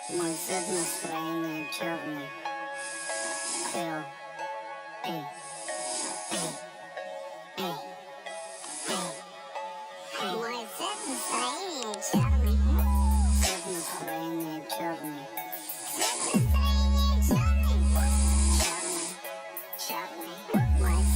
Мой цвет настроения черный. Фил. Эй, эй, эй, эй. Мой цвет настроения черный. Цвет настроения черный. Цвет настроения черный. Черный, черный. Мой